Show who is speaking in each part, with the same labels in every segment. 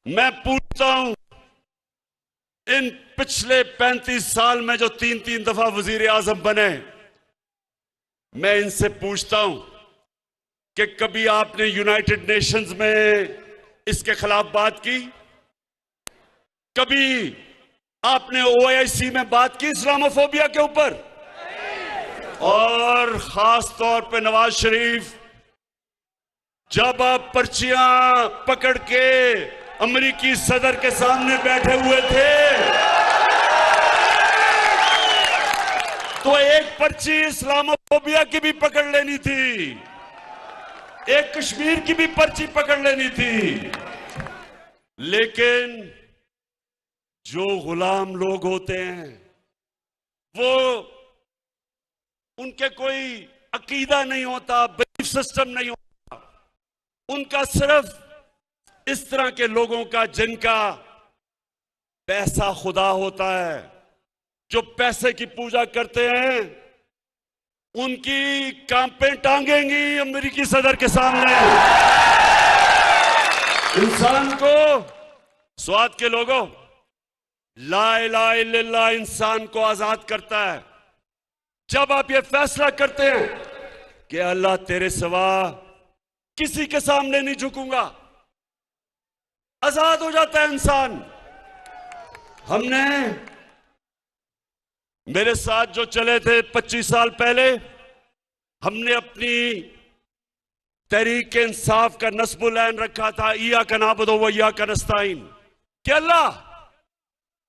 Speaker 1: मैं पूछता हूं, इन पिछले 35 साल में जो 3-3 दफा वजीर आजम बने, मैं इनसे पूछता हूं कि कभी आपने यूनाइटेड नेशंस में इसके खिलाफ बात की? कभी आपने ओआईसी में बात की इस्लामोफोबिया के ऊपर? और खास तौर पे नवाज शरीफ, जब आप पर्चियां पकड़ के अमेरिकी सदर के सामने बैठे हुए थे, तो एक पर्ची इस्लामोफोबिया की भी पकड़ लेनी थी, एक कश्मीर की भी पर्ची पकड़ लेनी थी। लेकिन जो गुलाम लोग होते हैं, वो उनके कोई अकीदा नहीं होता, बिलीफ सिस्टम नहीं होता, उनका सिर्फ इस तरह के लोगों का जिनका पैसा खुदा होता है, जो पैसे की पूजा करते हैं, उनकी कांपें टांगेंगी अमेरिकी सदर के सामने। इंसान को, स्वाद के लोगों, ला इलाहा इल्लल्लाह इंसान को आजाद करता है। जब आप ये फैसला करते हैं कि अल्लाह तेरे सिवा किसी के सामने नहीं झुकूंगा, आजाद हो जाता है इंसान। हमने, मेरे साथ जो चले थे 25 साल पहले, हमने अपनी तहरीक इंसाफ का नस्बुल ऐन रखा था, इया का नाबुदु व इया का नस्ताईन, कि अल्लाह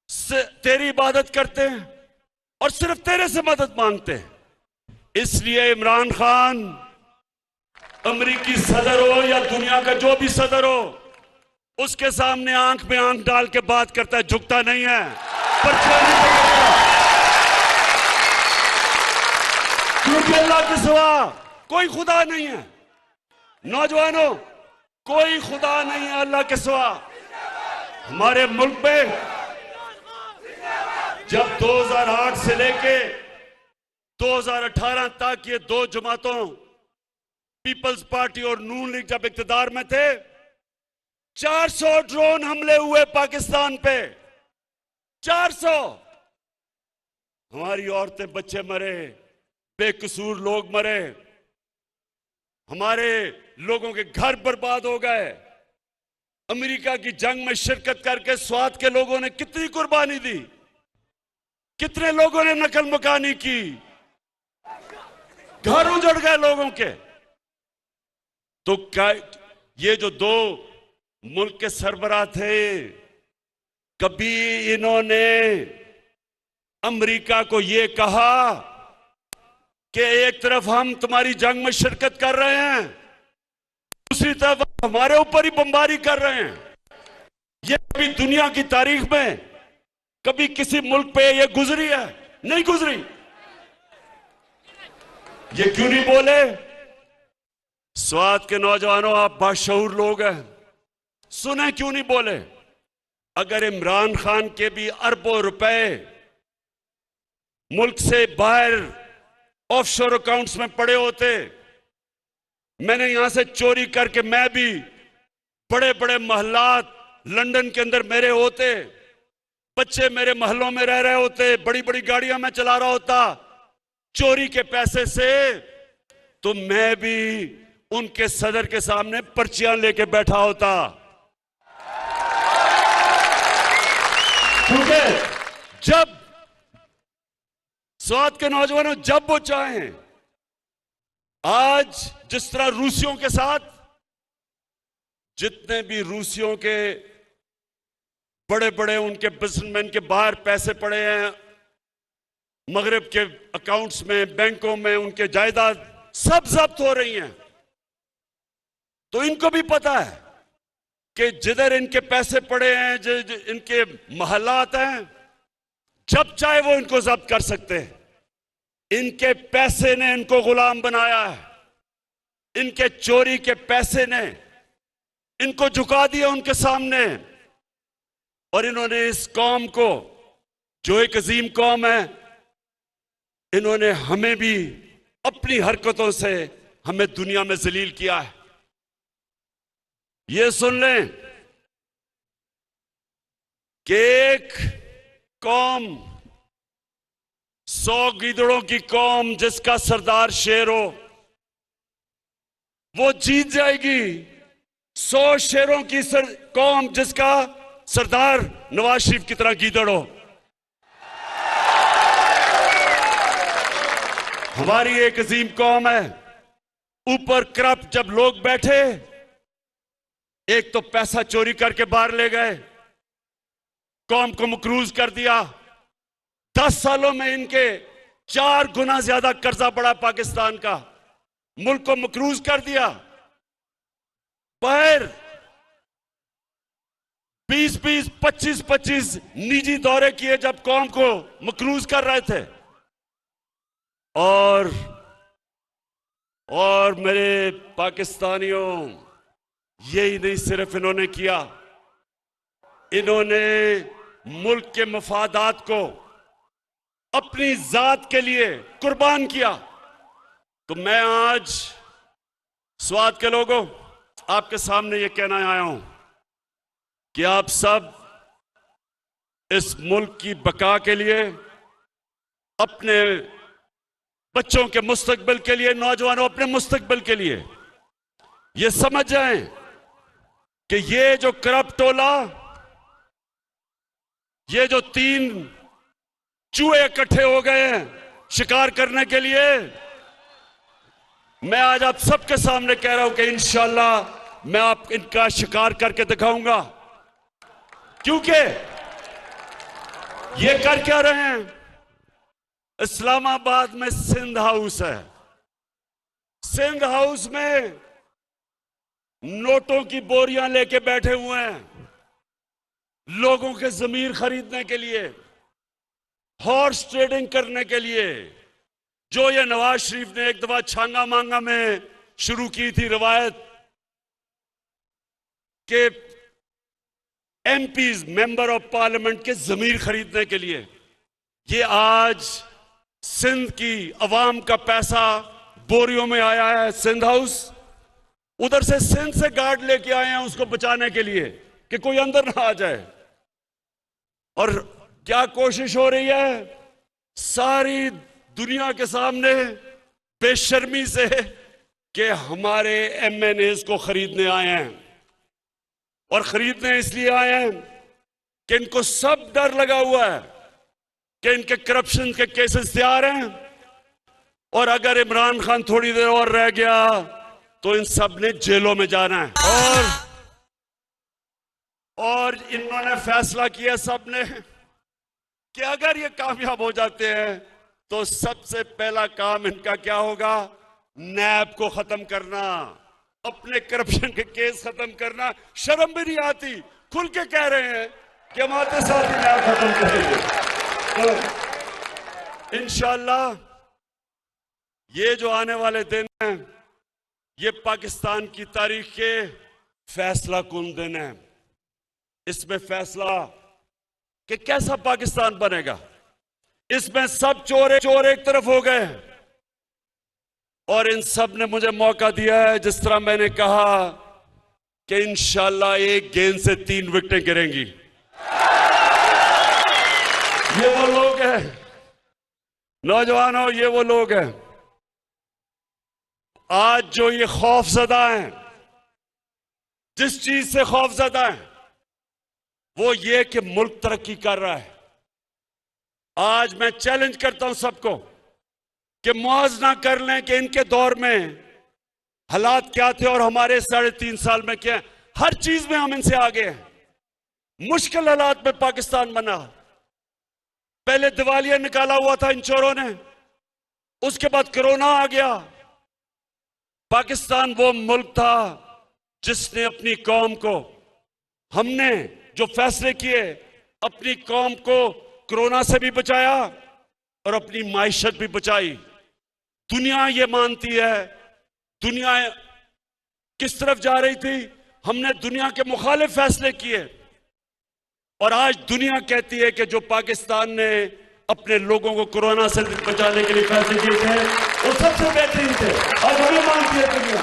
Speaker 1: से तेरी इबादत करते हैं और सिर्फ तेरे से मदद मांगते हैं। इसलिए इमरान खान अमेरिकी सदर हो या दुनिया का जो भी सदर हो, उसके सामने आंख में आंख डाल के बात करता है, झुकता नहीं है, पर्चा नहीं पकड़ता। क्योंकि अल्लाह के सिवा कोई खुदा नहीं है। नौजवानों, कोई खुदा नहीं है अल्लाह के सिवा। हमारे मुल्क में जब 2008 से लेके 2018 तक ये दो जमातों, पीपल्स पार्टी और नून लीग जब इक्तदार में थे, 400 ड्रोन हमले हुए पाकिस्तान पे, 400। हमारी औरतें बच्चे मरे, बेकसूर लोग मरे, हमारे लोगों के घर बर्बाद हो गए। अमेरिका की जंग में शिरकत करके स्वात के लोगों ने कितनी कुर्बानी दी, कितने लोगों ने नकल मकानी की, घर उजड़ गए लोगों के। तो क्या ये जो दो मुल्क के सरबराह थे, कभी इन्होंने अमेरिका को ये कहा कि एक तरफ हम तुम्हारी जंग में शिरकत कर रहे हैं, दूसरी तरफ हमारे ऊपर ही बमबारी कर रहे हैं? ये कभी दुनिया की तारीख में कभी किसी मुल्क पे ये गुजरी है? नहीं गुजरी। ये क्यों नहीं बोले? स्वात के नौजवानों, आप बाशऊर लोग हैं, सुने क्यों नहीं बोले? अगर इमरान खान के भी अरबों रुपए मुल्क से बाहर ऑफशोर अकाउंट्स में पड़े होते, मैंने यहां से चोरी करके मैं भी बड़े बड़े महलात लंदन के अंदर मेरे होते, बच्चे मेरे महलों में रह रहे होते, बड़ी बड़ी गाड़ियां मैं चला रहा होता चोरी के पैसे से, तो मैं भी उनके सदर के सामने पर्चियां लेके बैठा होता। क्योंकि जब स्वात के नौजवानों, जब वो चाहें, आज जिस तरह रूसियों के साथ, जितने भी रूसियों के बड़े बड़े उनके बिजनेसमैन के बाहर पैसे पड़े हैं, मगरिब के अकाउंट्स में, बैंकों में, उनके जायदाद सब जब्त हो रही हैं, तो इनको भी पता है कि जिधर इनके पैसे पड़े हैं, इनके महलात हैं, जब चाहे वो इनको जब्त कर सकते हैं। इनके पैसे ने इनको गुलाम बनाया है, इनके चोरी के पैसे ने इनको झुका दिया उनके सामने। और इन्होंने इस कौम को, जो एक अजीम कौम है, इन्होंने हमें भी अपनी हरकतों से हमें दुनिया में जलील किया है। ये सुन लें, कि एक कौम 100 गीदड़ों की कौम जिसका सरदार शेर हो वो जीत जाएगी 100 शेरों की कौम जिसका सरदार नवाज शरीफ की तरह गीदड़ हो। हमारी एक अजीम कौम है। ऊपर करप्ट जब लोग बैठे, एक तो पैसा चोरी करके बाहर ले गए, कौम को मकरूज कर दिया। 10 सालों में इनके 4 गुना ज्यादा कर्जा बढ़ा पाकिस्तान का, मुल्क को मकरूज कर दिया। बाहर 20-20, 25-25 निजी दौरे किए जब कौम को मकरूज कर रहे थे। और मेरे पाकिस्तानियों, यही नहीं सिर्फ इन्होंने किया, इन्होंने मुल्क के मफादात को अपनी जात के लिए कुर्बान किया। तो मैं आज स्वात के लोगों आपके सामने ये कहना आया हूं कि आप सब इस मुल्क की बका के लिए, अपने बच्चों के मुस्तकबिल के लिए, नौजवानों अपने मुस्तकबिल के लिए ये समझ जाएं कि ये जो करप्ट टोला, ये जो 3 चूहे इकट्ठे हो गए हैं शिकार करने के लिए, मैं आज आप सबके सामने कह रहा हूं कि इंशाअल्लाह मैं आप इनका शिकार करके दिखाऊंगा। क्योंकि ये कर क्या रहे हैं? इस्लामाबाद में सिंध हाउस है। सिंध हाउस में नोटों की बोरियां लेके बैठे हुए हैं लोगों के जमीर खरीदने के लिए, हॉर्स ट्रेडिंग करने के लिए, जो ये नवाज शरीफ ने एक दफा छांगा मांगा में शुरू की थी रिवायत के एमपीज, मेंबर ऑफ पार्लियामेंट के जमीर खरीदने के लिए। ये आज सिंध की अवाम का पैसा बोरियों में आया है सिंध हाउस। उधर से सिंध से गार्ड लेके आए हैं उसको बचाने के लिए कि कोई अंदर ना आ जाए। और क्या कोशिश हो रही है? सारी दुनिया के सामने बेशर्मी से कि हमारे एमएनएस को खरीदने आए हैं। और खरीदने इसलिए आए हैं कि इनको सब डर लगा हुआ है कि इनके करप्शन के केसेस तैयार हैं, और अगर इमरान खान थोड़ी देर और रह गया तो इन सब ने जेलों में जाना है। और इन्होंने फैसला किया सब ने कि अगर ये कामयाब हो जाते हैं तो सबसे पहला काम इनका क्या होगा? नैब को खत्म करना, अपने करप्शन के केस खत्म करना। शर्म भी नहीं आती, खुल के कह रहे हैं कि हम आते साथ ही नैब खत्म करेंगे। तो इंशाअल्लाह ये जो आने वाले दिन हैं ये पाकिस्तान की तारीख के फैसला कुन दिन है। इसमें फैसला कि कैसा पाकिस्तान बनेगा। इसमें सब चोर एक तरफ हो गए और इन सब ने मुझे मौका दिया है, जिस तरह मैंने कहा कि इंशाअल्लाह एक गेंद से 3 विकेटें गिरेंगी। ये वो लोग हैं नौजवानों, ये वो लोग हैं आज जो ये खौफजदा हैं, जिस चीज से खौफजदा हैं वो ये कि मुल्क तरक्की कर रहा है। आज मैं चैलेंज करता हूं सबको कि मुआवजा कर लें कि इनके दौर में हालात क्या थे और हमारे 3.5 साल में क्या। हर चीज में हम इनसे आगे हैं। मुश्किल हालात में पाकिस्तान बना। पहले दिवालिया निकाला हुआ था इन चोरों ने, उसके बाद कोरोना आ गया। पाकिस्तान वो मुल्क था जिसने अपनी कौम को, हमने जो फैसले किए, अपनी कौम को कोरोना से भी बचाया और अपनी माइशत भी बचाई। दुनिया ये मानती है, दुनिया किस तरफ जा रही थी, हमने दुनिया के मुखालिफ फैसले किए और आज दुनिया कहती है कि जो पाकिस्तान ने अपने लोगों को कोरोना से बचाने के लिए फैसले किए थे वो सबसे बेहतरीन थे। आज हमें मानती है दुनिया।